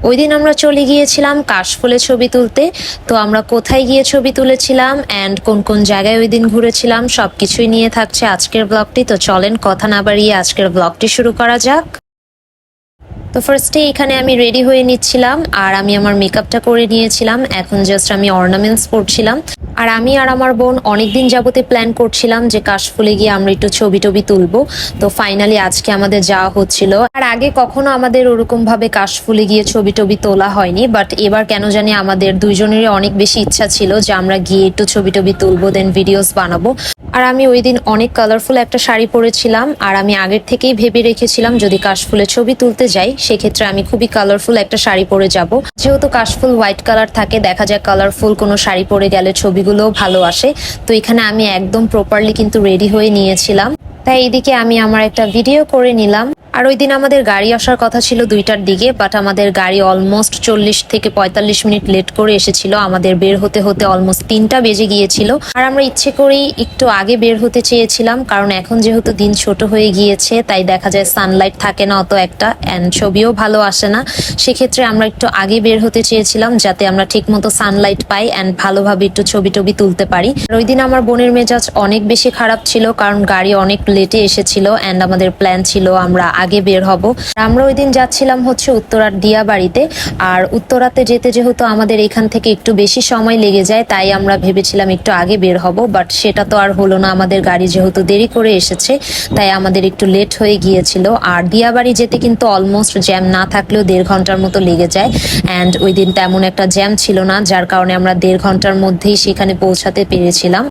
ওই দিন আমরা চলে গিয়েছিলাম কাশফুলে ছবি তুলতে। তো আমরা কোথায় গিয়ে ছবি তুলেছিলাম অ্যান্ড কোন কোন জায়গায় ওই দিন ঘুরেছিলাম সবকিছুই নিয়ে থাকছে আজকের ব্লগটি। তো চলেন কথা না বাড়িয়ে আজকের ব্লগটি শুরু করা যাক। তো ফার্স্টে এখানে আমি রেডি হয়ে নিচ্ছিলাম আর আমি আমার মেকআপটা করে নিয়েছিলাম। এখন জাস্ট আমি অর্নামেন্টস পরছিলাম। আর আমি আর আমার বোন অনেকদিন যাবতে প্ল্যান করছিলাম যে কাশফুলে গিয়ে আমরা একটু ছবি টবি তুলবো। তো ফাইনালি আজকে আমাদের যাওয়া হচ্ছিল। আর আগে কখনো আমাদের ওরকম ভাবে কাশফুলে গিয়ে ছবি টবি তোলা হয়নি, বাট এবার কেন জানি আমাদের দুইজনেরই অনেক বেশি ইচ্ছা ছিল যে আমরা গিয়ে একটু ছবি টবি তুলবো, দেন ভিডিওস বানাবো। আর আমি ওই দিন অনেক কালারফুল একটা শাড়ি পরেছিলাম আর আমি আগের থেকেই ভেবে রেখেছিলাম যদি কাশফুলে ছবি তুলতে যাই সেক্ষেত্রে আমি খুবই কালারফুল একটা শাড়ি পরে যাব। যেহেতু কাশফুল হোয়াইট কালার থাকে, দেখা যায় কালারফুল কোনো শাড়ি পরে গেলে ছবিগুলোও ভালো আসে। তো এখানে আমি একদম প্রপারলি কিন্তু রেডি হয়ে নিয়েছিলাম। তাই এইদিকে আমি আমার একটা ভিডিও করে নিলাম। আর ওই দিন আমাদের গাড়ি আসার কথা ছিল 2টার দিকে, বাট আমাদের গাড়ি অলমোস্ট 40 থেকে 45 মিনিট লেট করে এসেছিল। আমাদের বের হতে হতে অলমোস্ট 3টা বেজে গিয়েছিল। আর আমরা ইচ্ছে করেই একটু আগে বের হতে চেয়েছিলাম, কারণ এখন যেহেতু দিন ছোট হয়ে গিয়েছে তাই দেখা যায় সানলাইট থাকে না অত একটা, অ্যান্ড ছবিও ভালো আসে না। সেক্ষেত্রে আমরা একটু আগে বের হতে চেয়েছিলাম যাতে আমরা ঠিক মতো সানলাইট পাই অ্যান্ড ভালোভাবে একটু ছবি টবি তুলতে পারি। আর ওই দিন আমার বোনের মেজাজ অনেক বেশি খারাপ ছিল, কারণ গাড়ি অনেক লেটে এসেছিল অ্যান্ড আমাদের প্ল্যান ছিল আমরা আগে বের হব। আমরা ওই দিন যাচ্ছিলাম হচ্ছে উত্তরার দিয়াবাড়িতে। আর উত্তরাতে যেতে যেহেতু আমাদের এখান থেকে একটু বেশি সময় লেগে যায় তাই আমরা ভেবেছিলাম একটু আগে বের হব, বাট সেটা তো আর হলো না। আমাদের গাড়ি যেহেতু দেরি করে এসেছে তাই আমাদের একটু লেট হয়ে গিয়েছিল। আর দিয়াবাড়ি যেতে কিন্তু অলমোস্ট জ্যাম না থাকলেও 1.5 ঘন্টার মতো লেগে যায়, অ্যান্ড ওই দিন তেমন একটা জ্যাম ছিল না, যার কারণে আমরা 1.5 ঘন্টার মধ্যেই সেখানে পৌঁছাতে পেরেছিলাম।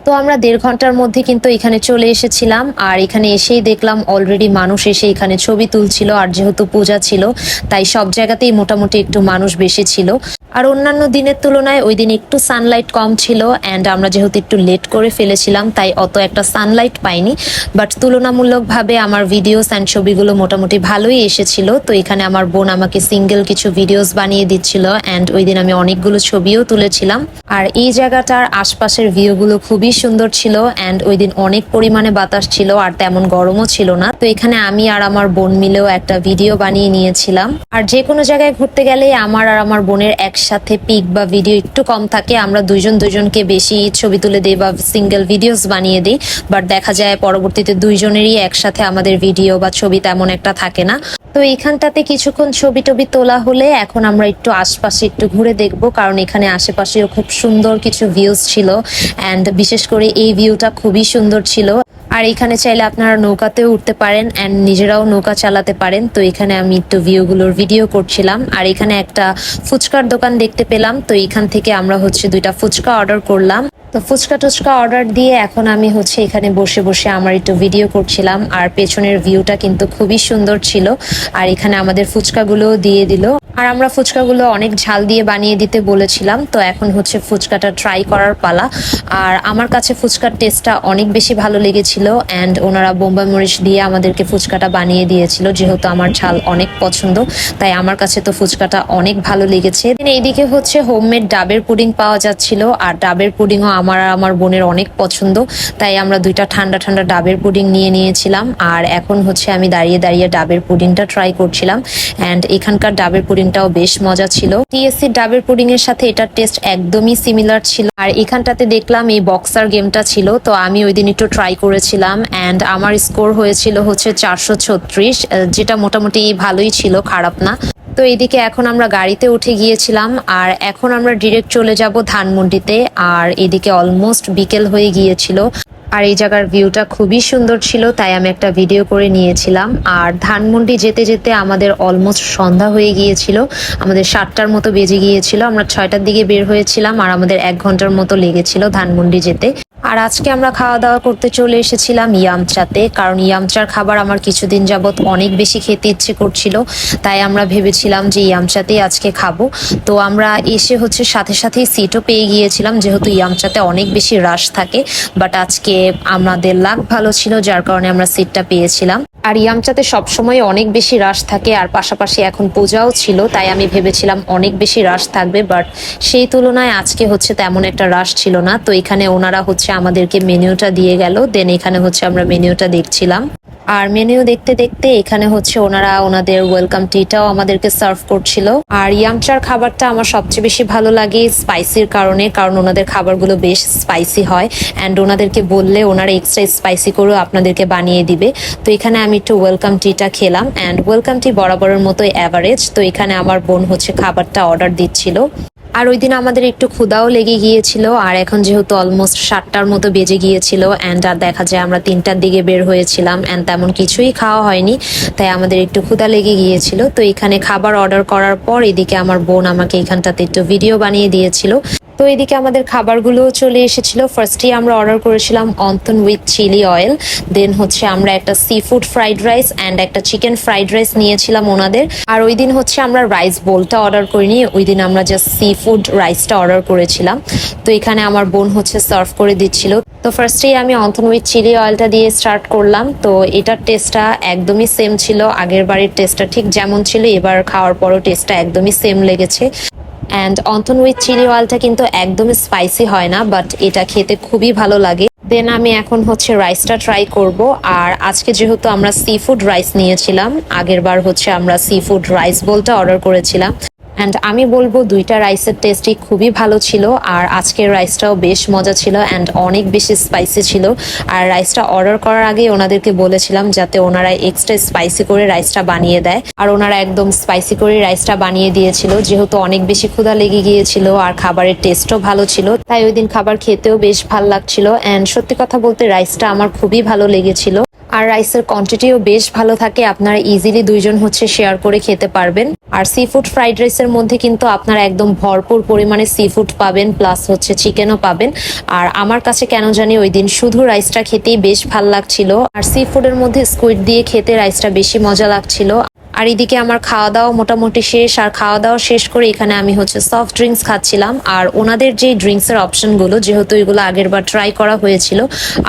তো আমরা 1.5 ঘন্টার মধ্যে কিন্তু এখানে চলে এসেছিলাম। আর এখানে এসেই দেখলাম অলরেডি মানুষ এসে এখানে ছবি তুলছিল। আর যেহেতু পূজা ছিল তাই সব জায়গাতেই মোটামুটি একটু মানুষ বেশি ছিল। আর অন্যান্য দিনের তুলনায় ওই দিন একটু সানলাইট কম ছিল অ্যান্ড আমরা যেহেতু একটু লেট করে ফেলেছিলাম তাই অত একটা সানলাইট পাইনি, বাট তুলনামূলকভাবে আমার ভিডিওস অ্যান্ড ছবিগুলো মোটামুটি ভালোই এসেছিল। তো এখানে আমার বোন আমাকে সিঙ্গেল কিছু ভিডিওস বানিয়ে দিচ্ছিল অ্যান্ড ওই দিন আমি অনেকগুলো ছবিও তুলেছিলাম। আর এই জায়গাটার আশপাশের ভিউগুলো খুবই সুন্দর ছিল অ্যান্ড ওই দিন অনেক পরিমাণে বাতাস ছিল আর তেমন গরমও ছিল না। তো এখানে আমি আর আমার বোন মিলেও একটা ভিডিও বানিয়ে নিয়েছিলাম। আর যে কোনো জায়গায় ঘুরতে গেলে আমার আর আমার বোনের একসাথে পিক বা ভিডিও একটু কম থাকে, আমরা দুজনকে বেশি ছবি তুলে দিই বা সিঙ্গেল ভিডিওস বানিয়ে দিই, বাট দেখা যায় পরবর্তীতে দুইজনেরই একসাথে আমাদের ভিডিও বা ছবি তেমন একটা থাকে না। তো এইখানটাতে কিছুক্ষণ ছবি টবি তোলা হলে এখন আমরা একটু আশপাশে একটু ঘুরে দেখবো, কারণ এখানে আশেপাশেও খুব সুন্দর কিছু ভিউজ ছিল অ্যান্ড বিশেষ করে এই ভিউটা খুবই সুন্দর ছিল। আর এখানে চাইলে আপনারা নৌকাতেও উঠতে পারেন অ্যান্ড নিজেরাও নৌকা চালাতে পারেন। তো এখানে আমি একটু ভিউগুলোর ভিডিও করছিলাম। আর এখানে একটা ফুচকার দোকান দেখতে পেলাম, তো এখান থেকে আমরা হচ্ছে 2টা ফুচকা অর্ডার করলাম। তো ফুচকা টুচকা অর্ডার দিয়ে এখন আমি হচ্ছে এখানে বসে বসে আমার একটু ভিডিও করছিলাম। আর পেছনের ভিউটা কিন্তু খুবই সুন্দর ছিল। আর এখানে আমাদের ফুচকাগুলোও দিয়ে দিল। আর আমরা ফুচকাগুলো অনেক ঝাল দিয়ে বানিয়ে দিতে বলেছিলাম, তো এখন হচ্ছে ফুচকাটা ট্রাই করার পালা। আর আমার কাছে ফুচকার টেস্টটা অনেক বেশি ভালো লেগেছিল অ্যান্ড ওনারা বোম্বাই মরিচ দিয়ে আমাদেরকে ফুচকাটা বানিয়ে দিয়েছিল। যেহেতু আমার ঝাল অনেক পছন্দ তাই আমার কাছে তো ফুচকাটা অনেক ভালো লেগেছে। এইদিকে হচ্ছে হোমমেড ডাবের পুডিং পাওয়া যাচ্ছিল। আর ডাবের পুডিংও আমার আর আমার বোনের অনেক পছন্দ, তাই আমরা 2টা ঠান্ডা ঠান্ডা ডাবের পুডিং নিয়ে নিয়েছিলাম। আর এখন হচ্ছে আমি দাঁড়িয়ে দাঁড়িয়ে ডাবের পুডিংটা ট্রাই করছিলাম অ্যান্ড এখানকার ডাবের পুডিংটাও বেশ মজা ছিল। টিএসসি ডাবের পুডিং এর সাথে এটার টেস্ট একদমই সিমিলার ছিল। আর এখানটাতে দেখলাম এই বক্সার গেমটা ছিল, তো আমি ওই দিন একটু ট্রাই করেছিলাম অ্যান্ড আমার স্কোর হয়েছিল হচ্ছে 436, যেটা মোটামুটি ভালোই ছিল, খারাপ না। তো এইদিকে এখন আমরা গাড়িতে উঠে গিয়েছিলাম আর এখন আমরা ডিরেক্ট চলে যাব ধানমন্ডিতে। আর এদিকে অলমোস্ট বিকেল হয়ে গিয়েছিল আর এই জায়গার ভিউটা খুবই সুন্দর ছিল, তাই আমি একটা ভিডিও করে নিয়েছিলাম। আর ধানমন্ডি যেতে যেতে আমাদের অলমোস্ট সন্ধ্যা হয়ে গিয়েছিল, আমাদের 7টার মতো বেজে গিয়েছিল। আমরা 6টার দিকে বের হয়েছিলাম আর আমাদের 1 ঘন্টার মতো লেগেছিল ধানমন্ডি যেতে। আর আজকে আমরা খাওয়া দাওয়া করতে চলে এসেছিলাম ইয়ামচাতে, কারণ ইয়ামচার খাবার আমার কিছুদিন যাবত অনেক বেশি খেতে ইচ্ছে করছিল, তাই আমরা ভেবেছিলাম যে ইয়ামচাতেই আজকে খাবো। তো আমরা এসে হচ্ছে সাথে সাথেই সিটও পেয়ে গিয়েছিলাম, যেহেতু ইয়ামচাতে অনেক বেশি রাশ থাকে, বাট আজকে আমাদের লাক ভালো ছিল যার কারণে আমরা সিটটা পেয়েছিলাম। আর ইয়ামচাতে সবসময় অনেক বেশি রাশ থাকে আর পাশাপাশি এখন পূজাও ছিল, তাই আমি ভেবেছিলাম অনেক বেশি রাশ থাকবে, বাট সেই তুলনায় আজকে হচ্ছে তেমন একটা রাশ ছিল না। তো এখানে ওনারা হচ্ছে আমাদেরকে মেনুটা দিয়ে গেল, দেন এখানে হচ্ছে আমরা মেনুটা দেখছিলাম। আর মেনুও দেখতে দেখতে এখানে হচ্ছে ওনারা ওনাদের ওয়েলকাম টিটাও আমাদেরকে সার্ভ করছিল। আর ইয়ামচার খাবারটা আমার সবচেয়ে বেশি ভালো লাগে স্পাইসির কারণে, কারণ ওনাদের খাবারগুলো বেশ স্পাইসি হয় অ্যান্ড ওনাদেরকে বললে ওনারা এক্সট্রা স্পাইসি করেও আপনাদেরকে বানিয়ে দিবে। তো এখানে আমি একটু ওয়েলকাম টিটা খেলাম অ্যান্ড ওয়েলকাম টি বরাবরের মতোই অ্যাভারেজ। তো এখানে আমার বোন হচ্ছে খাবারটা অর্ডার দিচ্ছিল। আর ওই দিন আমাদের একটু ক্ষুধাও লেগে গিয়েছিল, আর এখন যেহেতু অলমোস্ট 7টার মতো বেজে গিয়েছিল অ্যান্ড আর দেখা যায় আমরা 3টার দিকে বের হয়েছিলাম অ্যান্ড তেমন কিছুই খাওয়া হয়নি, তাই আমাদের একটু ক্ষুধা লেগে গিয়েছিল। তো এখানে খাবার অর্ডার করার পর এদিকে আমার বোন আমাকে এখানটাতে একটু ভিডিও বানিয়ে দিয়েছিল। তো এদিকে আমাদের খাবারগুলো চলে এসেছিল। ফার্স্টেই আমরা অর্ডার করেছিলাম অন্থন উইথ চিলি অয়েল, দেন হচ্ছে আমরা একটা sea food fried rice and একটা চিকেন ফ্রাইড রাইস নিয়েছিলাম ওনাদের। আর ওই দিন হচ্ছে আমরা রাইস বোলটা অর্ডার করিনি, ওই দিন আমরা জাস্ট সি ফুড রাইসটা অর্ডার করেছিলাম। তো এখানে আমার বোন হচ্ছে সার্ভ করে দিচ্ছিল। তো ফার্স্টেই আমি অন্থন উইথ চিলি অয়েলটা দিয়ে স্টার্ট করলাম। তো এটার টেস্টটা একদমই সেম ছিল, আগের বারের টেস্টটা ঠিক যেমন ছিল এবার খাওয়ার পরও টেস্টটা একদমই সেম লেগেছে। অ্যান্ড অন্থন উইথ চিলি অয়েলটা কিন্তু একদমই স্পাইসি হয় না, বাট এটা খেতে খুবই ভালো লাগে। দেন আমি এখন হচ্ছে রাইসটা ট্রাই করব। আর আজকে যেহেতু আমরা সি ফুড রাইস নিয়েছিলাম, আগের বার হচ্ছে আমরা সি ফুড রাইস বোলটা অর্ডার করেছিলাম অ্যান্ড আমি বলবো দুইটা রাইসের টেস্টই খুবই ভালো ছিল। আর আজকের রাইসটাও বেশ মজা ছিল অ্যান্ড অনেক বেশি স্পাইসি ছিল। আর রাইসটা অর্ডার করার আগে ওনাদেরকে বলেছিলাম যাতে ওনারা এক্সট্রা স্পাইসি করে রাইসটা বানিয়ে দেয়, আর ওনারা একদম স্পাইসি করে রাইসটা বানিয়ে দিয়েছিল। যেহেতু অনেক বেশি ক্ষুধা লেগে গিয়েছিল আর খাবারের টেস্টও ভালো ছিল, তাই ওই দিন খাবার খেতেও বেশ ভালো লাগছিল অ্যান্ড সত্যি কথা বলতে রাইসটা আমার খুবই ভালো লেগেছিল। আর রাইসের কোয়ান্টিটিও বেশ ভালো থাকে, আপনারা ইজিলি দুইজন হচ্ছে শেয়ার করে খেতে পারবেন। আর সি ফুড ফ্রাইড রাইসের মধ্যে কিন্তু আপনারা একদম ভরপুর পরিমাণে সি ফুড পাবেন, প্লাস হচ্ছে চিকেনও পাবেন। আর আমার কাছে কেন জানি ওই দিন শুধু রাইসটা খেতেই বেশ ভাল লাগছিল, আর সি ফুডের মধ্যে স্কুইড দিয়ে খেতে রাইসটা বেশি মজা লাগছিল। আর এদিকে আমার খাওয়া দাওয়া মোটামুটি শেষ, আর খাওয়া দাওয়া শেষ করে এখানে আমি হচ্ছে সফট ড্রিঙ্কস খাচ্ছিলাম। আর ওনাদের যে ড্রিঙ্কসের অপশনগুলো যেহেতু এগুলো আগের বার ট্রাই করা হয়েছিল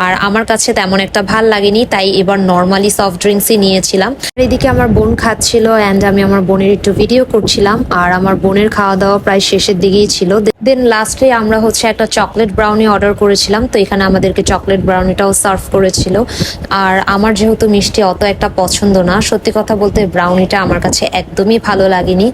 আর আমার কাছে তেমন একটা ভাল লাগেনি, তাই এবার নর্মালি সফট ড্রিঙ্কসই নিয়েছিলাম। এদিকে আমার বোন খাচ্ছিল অ্যান্ড আমি আমার বোনের একটু ভিডিও করছিলাম। আর আমার বোনের খাওয়া দাওয়া প্রায় শেষের দিকেই ছিল। দেন লাস্টে আমরা হচ্ছে একটা চকলেট ব্রাউনি অর্ডার করেছিলাম, তো এখানে আমাদেরকে চকলেট ব্রাউনিটাও সার্ভ করেছিল। আর আমার যেহেতু মিষ্টি অত একটা পছন্দ না, সত্যি কথা বলতে ব্রাউনিটা আমার কাছে একদমই ভালো লাগেনি,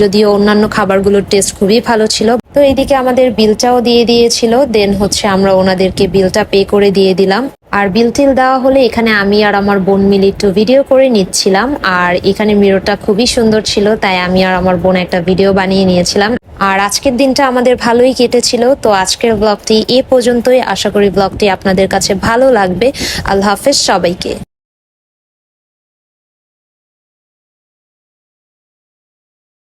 যদিও অন্যান্য খাবারগুলোর টেস্ট খুবই ভালো ছিল। তো এইদিকে আমাদের বিলটাও দিয়ে দিয়েছিল, দেন হচ্ছে আমরা ওনাদেরকে বিলটা পে করে দিয়ে দিলাম। আর বিল টিল দেওয়া হলে এখানে আমি আর আমার বোন মিলে একটু ভিডিও করে নিচ্ছিলাম। আর এখানে মিররটা খুবই সুন্দর ছিল, তাই আমি আর আমার বোন একটা ভিডিও বানিয়ে নিয়েছিলাম। আর আজকের দিনটা আমাদের ভালোই কেটেছিল। তো আজকের ব্লগটি এ পর্যন্তই, আশা করি ব্লগটি আপনাদের কাছে ভালো লাগবে। আল্লাহ হাফেজ সবাইকে।